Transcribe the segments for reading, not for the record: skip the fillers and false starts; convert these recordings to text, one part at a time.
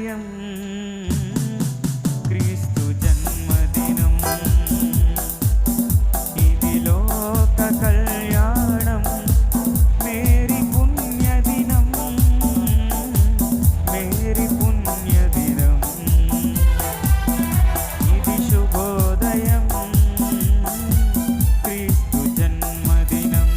శుభోదయం క్రీస్తు జన్మదినం ఇది లోక కళ్యాణం మేరీ పుణ్యదినం మేరీ పుణ్యదినం ఇది శుభోదయం క్రీస్తు జన్మదినం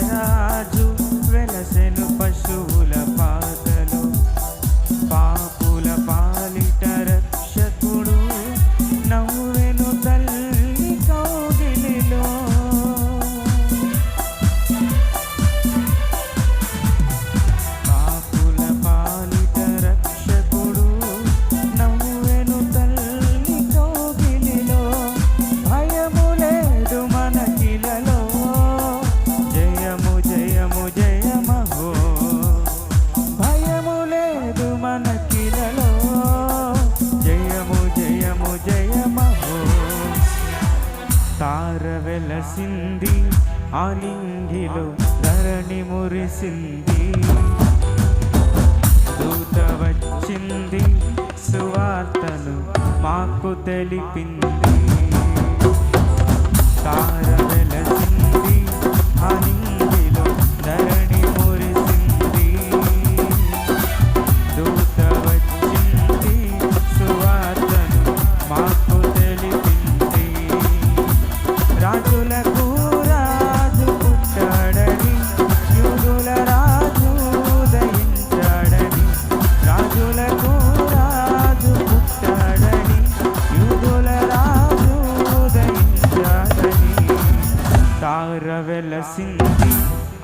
రాజు వెలసెను పశువుల పాకలు పాపుల పాలిట రక్షకుడు నవ్వెను తల్లి కౌగిలిలో పాపుల పాలిట రక్షకుడు నవ్వెను తల్లి కౌగిలిలో భయము లేదు మనకిలలో జయము జయము జయమహో భయము లేదు మనకిలలో జయము జయము జయమహో తార వెలసింది ఆలింగిలో ధరణి మురిసింది దూత వచ్చింది సువార్తను మాకు తెలిపింది తార వెలసింది ఆలింగిలో ధరణి మురిసింది దూత వచ్చింది సువార్తను మాకు తెలిపింది రాజులకు రాజు పుట్టాడని యూదుల రాజు ఉదయించాడని రాజులకు రాజు పుట్టాడని యూదుల రాజు ఉదయించాడని తార వెలసింది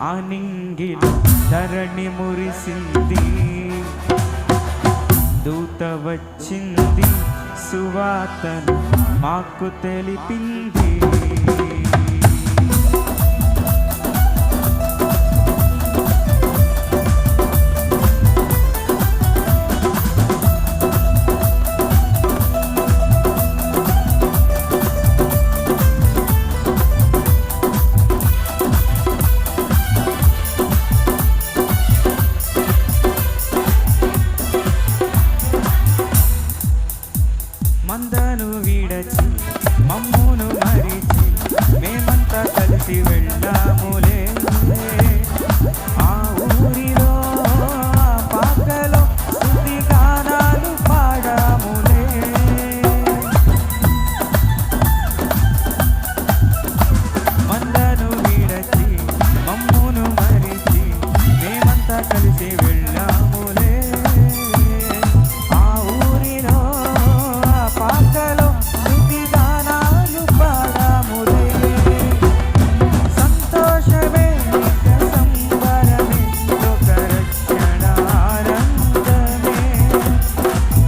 ఆనింగిలో ధరణి మురిసింది దూత వచ్చింది సువార్తను మాకు తెలిపింది మందను విడచి మమ్మును మరిచి మేమంతా కలిసి వెళ్ళాములే ఆ ఊరిలో ఆ పాకలో స్తుతి గానాలు పాడాములే మందను విడచి మమ్మును మరిచి మేమంతా కలిసి వెళ్ళాములే ఆ ఊరిలో పాకలో స్తుతి గానాలు పాడాములే సంతోషమే నిత్య సంబరమే లోక రక్షణ ఆనందమే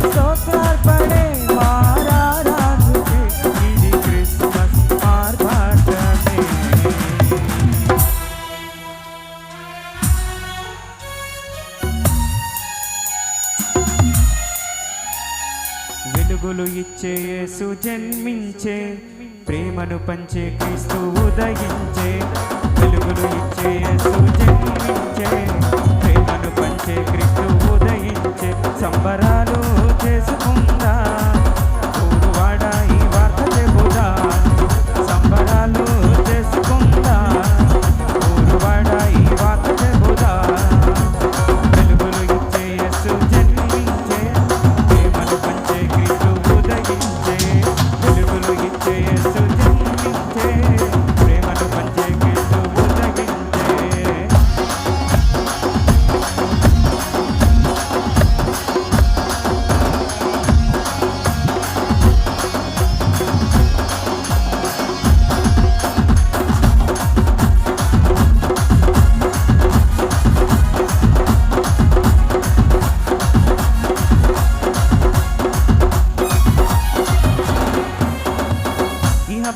స్తోత్రార్పణే మారారాజుకే ఇది క్రిస్మస్ ఆర్భాటమే వెలుగులు ఇచ్చే యేసు జన్మించే ప్రేమను పంచే క్రీస్తు ఉదయించే వెలుగులు ఇచ్చే యేసు జన్మించే ప్రేమను పంచే క్రీస్తు ఉదయించే సంబరాలు చేసుకుందా ఊరువాడ ఈ వార్త చెబుదా సంబరాలు చేసుకుందా ఊరువాడ ఈ వార్త చెబుదా వెలుగులు ఇచ్చే యేసు జన్మించే ప్రేమను పంచే క్రీస్తు ఉదయించే వెలుగులు ఇచ్చే యేసు జన్మించే ప్రేమను పంచే క్రీస్తు ఉదయించే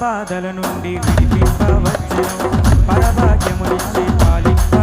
బాధల నుండి విడిపింపవచ్చును పరభాగ్యమునిచ్చి పాలించ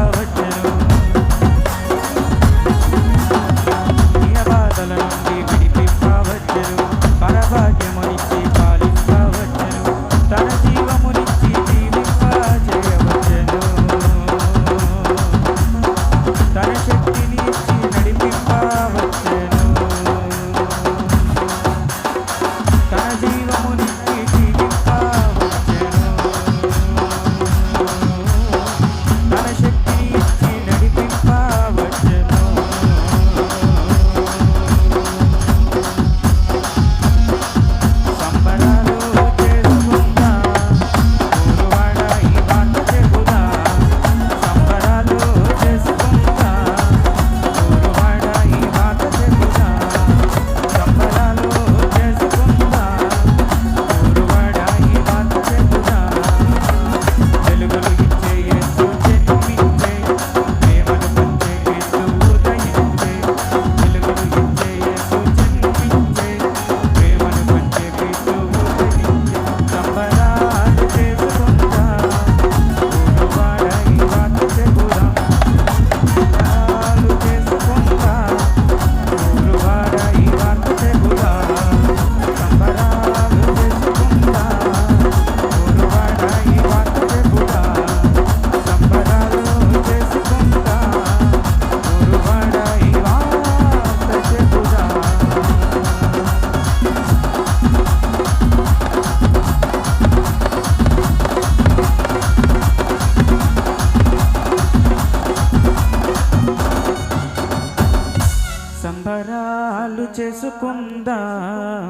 చేసుకుందాం,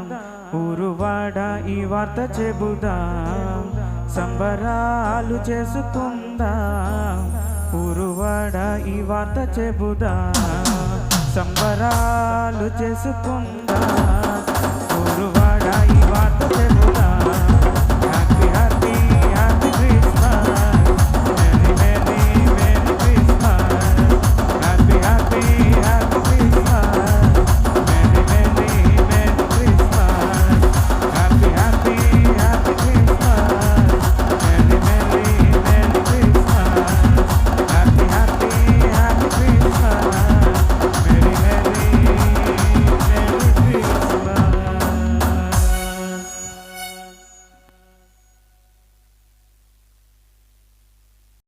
ఊరువాడ ఈ వార్త చెబుదాం. సంబరాలు చేసుకుందాం, ఊరువాడ ఈ వార్త చెబుదాం. సంబరాలు చేసుకుందాం.